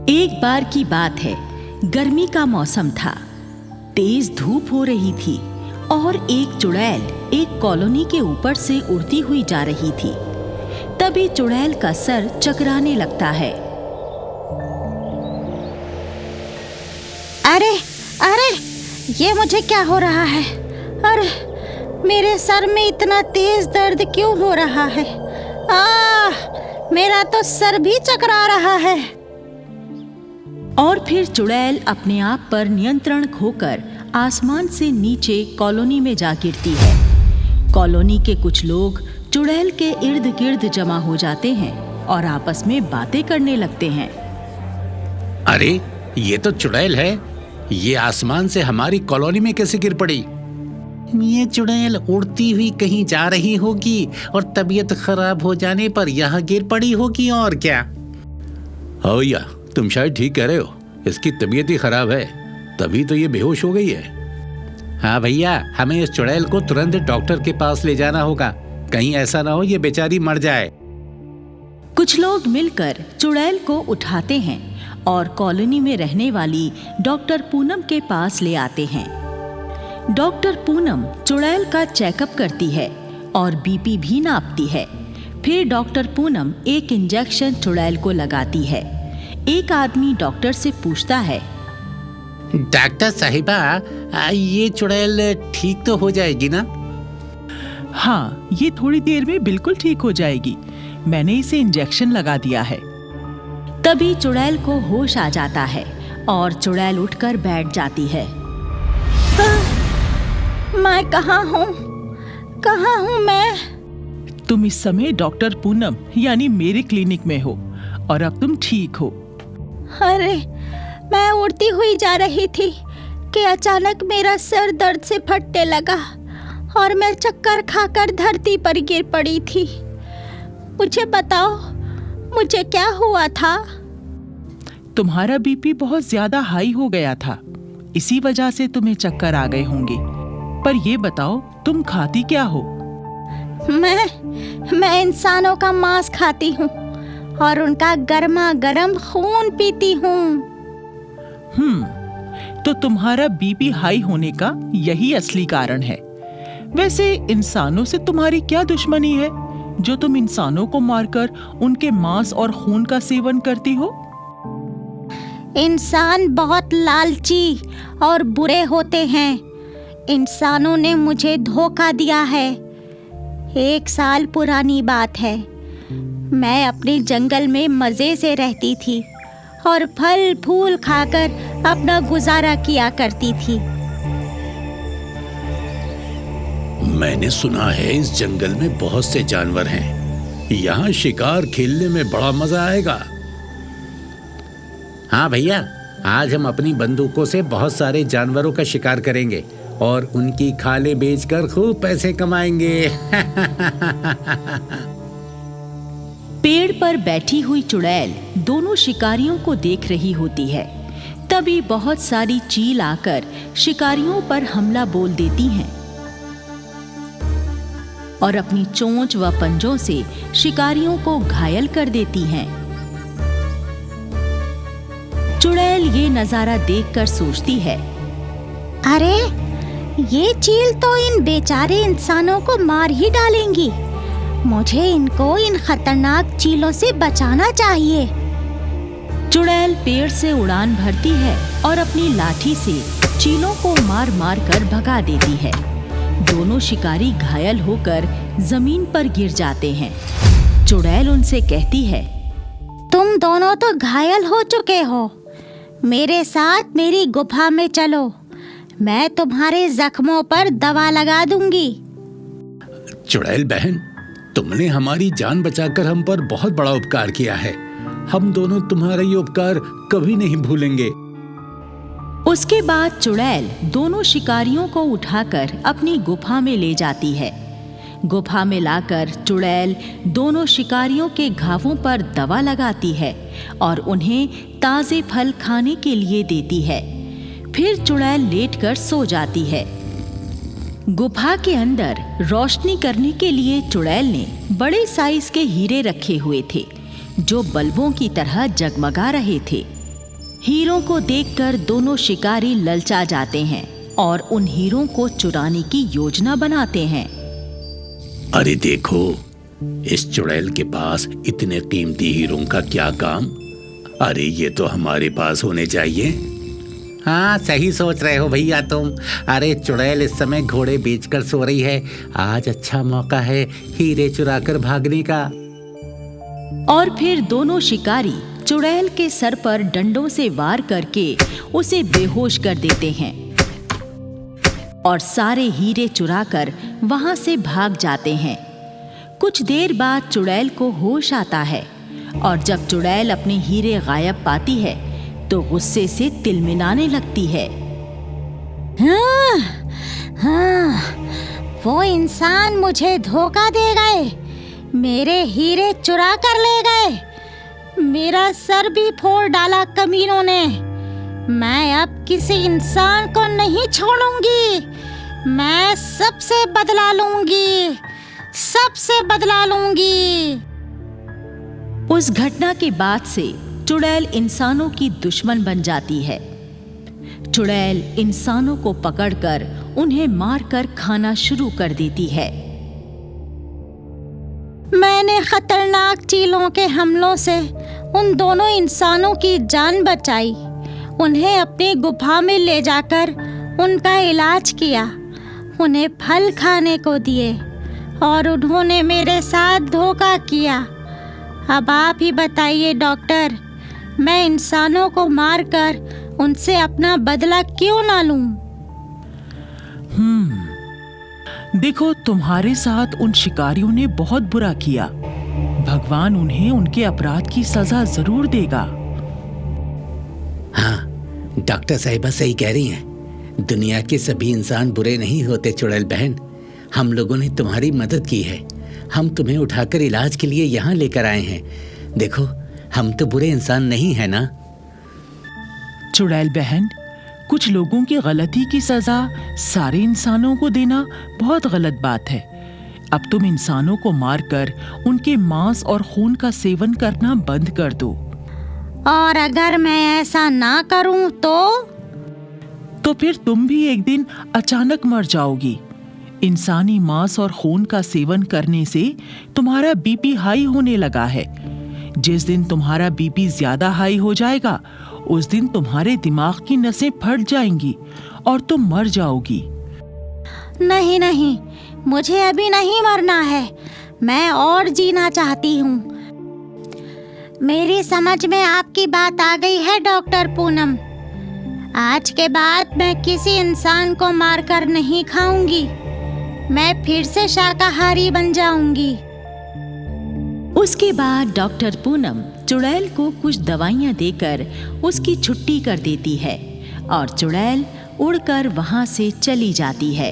एक बार की बात है, गर्मी का मौसम था। तेज धूप हो रही थी और एक चुड़ैल एक कॉलोनी के ऊपर से उड़ती हुई जा रही थी। तभी चुड़ैल का सर चकराने लगता है। अरे अरे, ये मुझे क्या हो रहा है? अरे, मेरे सर में इतना तेज दर्द क्यों हो रहा है? मेरा तो सर भी चकरा रहा है। और फिर चुड़ैल अपने आप पर नियंत्रण खोकर आसमान से नीचे कॉलोनी में जा गिरती है। कॉलोनी के कुछ लोग चुड़ैल के इर्द गिर्द जमा हो जाते हैं और आपस में बातें करने लगते हैं। अरे, ये तो चुड़ैल है। ये आसमान से हमारी कॉलोनी में कैसे गिर पड़ी? ये चुड़ैल उड़ती हुई कहीं जा रही होगी और तबीयत खराब हो जाने पर यहाँ गिर पड़ी होगी, और क्या? हाँ भैया, तुम शायद ठीक कह रहे हो। इसकी तबीयत ही खराब है, तभी तो ये बेहोश हो गई है। हाँ भैया, हमें इस चुड़ैल को तुरंत डॉक्टर के पास ले जाना होगा। कहीं ऐसा ना हो ये बेचारी मर जाए। कुछ लोग मिलकर चुड़ैल को उठाते हैं और कॉलोनी में रहने वाली डॉक्टर पूनम के पास ले आते हैं। डॉक्टर पूनम चुड़ैल का चेकअप करती है और बीपी भी नापती है। फिर डॉक्टर पूनम एक इंजेक्शन चुड़ैल को लगाती है। एक आदमी डॉक्टर से पूछता है, डॉक्टर साहिबा, ये चुड़ैल ठीक तो हो जाएगी ना? हाँ, ये थोड़ी देर में बिल्कुल ठीक हो जाएगी। मैंने इसे इंजेक्शन लगा दिया है। तभी चुड़ैल को होश आ जाता है और चुड़ैल उठकर बैठ जाती है। मैं कहाँ हूँ? कहाँ हूँ मैं? तुम इस समय डॉक्टर पूनम यानी मेरे क्लिनिक में हो और अब तुम ठीक हो। अरे, मैं उड़ती हुई जा रही थी कि अचानक मेरा सर दर्द से फटने लगा और मैं चक्कर खाकर धरती पर गिर पड़ी थी। मुझे बताओ, मुझे क्या हुआ था? तुम्हारा बीपी बहुत ज्यादा हाई हो गया था, इसी वजह से तुम्हें चक्कर आ गए होंगे। पर ये बताओ, तुम खाती क्या हो? मैं इंसानों का मांस खाती हूँ और उनका गर्मा गर्म खून पीती हूँ। तो तुम्हारा बीपी हाई होने का यही असली कारण है। वैसे इंसानों से तुम्हारी क्या दुश्मनी है जो तुम इंसानों को मारकर उनके मांस और खून का सेवन करती हो? इंसान बहुत लालची और बुरे होते हैं। इंसानों ने मुझे धोखा दिया है। 1 साल पुरानी बात है। मैं अपने जंगल में मजे से रहती थी और फल फूल खाकर अपना गुजारा किया करती थी। मैंने सुना है इस जंगल में बहुत से जानवर हैं। यहाँ शिकार खेलने में बड़ा मजा आएगा। हाँ भैया, आज हम अपनी बंदूकों से बहुत सारे जानवरों का शिकार करेंगे और उनकी खालें बेचकर खूब पैसे कमाएंगे। पेड़ पर बैठी हुई चुड़ैल दोनों शिकारियों को देख रही होती है। तभी बहुत सारी चील आकर शिकारियों पर हमला बोल देती हैं और अपनी चोंच व पंजों से शिकारियों को घायल कर देती हैं। चुड़ैल ये नजारा देखकर सोचती है, अरे, ये चील तो इन बेचारे इंसानों को मार ही डालेंगी। मुझे इनको इन खतरनाक चीलों से बचाना चाहिए। चुड़ैल पेड़ से उड़ान भरती है और अपनी लाठी से चीलों को मार मार कर भगा देती है। दोनों शिकारी घायल होकर जमीन पर गिर जाते हैं। चुड़ैल उनसे कहती है, तुम दोनों तो घायल हो चुके हो। मेरे साथ मेरी गुफा में चलो, मैं तुम्हारे जख्मों पर दवा लगा दूंगी। चुड़ैल बहन, तुमने हमारी जान बचाकर हम पर बहुत बड़ा उपकार किया है। हम दोनों तुम्हारा ये उपकार कभी नहीं भूलेंगे। उसके बाद चुड़ैल दोनों शिकारियों को उठाकर अपनी गुफा में ले जाती है। गुफा में लाकर चुड़ैल दोनों शिकारियों के घावों पर दवा लगाती है और उन्हें ताजे फल खाने के लिए देती है। फिर चुड़ैल लेटकर सो जाती है। गुफा के अंदर रोशनी करने के लिए चुड़ैल ने बड़े साइज के हीरे रखे हुए थे जो बल्बों की तरह जगमगा रहे थे। हीरों को देखकर दोनों शिकारी ललचा जाते हैं और उन हीरों को चुराने की योजना बनाते हैं। अरे देखो, इस चुड़ैल के पास इतने कीमती हीरों का क्या काम? अरे ये तो हमारे पास होने चाहिए। हाँ, सही सोच रहे हो भैया तुम। अरे चुड़ैल इस समय घोड़े बेचकर सो रही है। आज अच्छा मौका है हीरे चुराकर भागने का। और फिर दोनों शिकारी चुड़ैल के सर पर डंडों से वार करके उसे बेहोश कर देते हैं और सारे हीरे चुराकर वहां से भाग जाते हैं। कुछ देर बाद चुड़ैल को होश आता है और जब चुड़ैल अपने हीरे गायब पाती है तो गुस्से से तिलमिलाने लगती है। हाँ, वो इंसान मुझे धोखा दे गए, मेरे हीरे चुरा कर ले गए, मेरा सर भी फोड़ डाला कमीनों ने। मैं अब किसी इंसान को नहीं छोड़ूंगी, मैं सबसे बदला लूंगी, सबसे बदला लूंगी। उस घटना के बाद से चुड़ैल इंसानों की दुश्मन बन जाती है। चुड़ैल इंसानों को पकड़कर उन्हें मारकर खाना शुरू कर देती है। मैंने खतरनाक चीलों के हमलों से उन दोनों इंसानों की जान बचाई, उन्हें अपनी गुफा में ले जाकर उनका इलाज किया, उन्हें फल खाने को दिए और उन्होंने मेरे साथ धोखा किया। अब आप ही बताइए डॉक्टर, मैं इंसानों को मारकर उनसे अपना बदला क्यों ना लूं? देखो, तुम्हारे साथ उन शिकारियों ने बहुत बुरा किया। भगवान उन्हें उनके अपराध की सजा जरूर देगा। हाँ, डॉक्टर साहिबा सही कह रही हैं। दुनिया के सभी इंसान बुरे नहीं होते चुड़ैल बहन। हम लोगों ने तुम्हारी मदद की है। हम तुम्हें उठाकर इलाज के लिए यहाँ लेकर आए हैं। देखो, हम तो बुरे इंसान नहीं है ना। चुड़ैल बहन, कुछ लोगों की गलती की सजा सारे इंसानों को देना बहुत गलत बात है। अब तुम इंसानों को मारकर उनके मांस और खून का सेवन करना बंद कर दो। और अगर मैं ऐसा ना करूं तो फिर तुम भी एक दिन अचानक मर जाओगी। इंसानी मांस और खून का सेवन करने से तुम्हारा बीपी हाई होने लगा है। जिस दिन तुम्हारा बीपी ज्यादा हाई हो जाएगा, उस दिन तुम्हारे दिमाग की नसें फट जाएंगी और तुम मर जाओगी। नहीं नहीं, मुझे अभी नहीं मरना है, मैं और जीना चाहती हूँ। मेरी समझ में आपकी बात आ गई है डॉक्टर पूनम। आज के बाद मैं किसी इंसान को मारकर नहीं खाऊंगी, मैं फिर से शाकाहारी बन जाऊंगी। उसके बाद डॉक्टर पूनम चुड़ैल को कुछ दवाइयाँ देकर उसकी छुट्टी कर देती है और चुड़ैल उड़कर वहाँ से चली जाती है।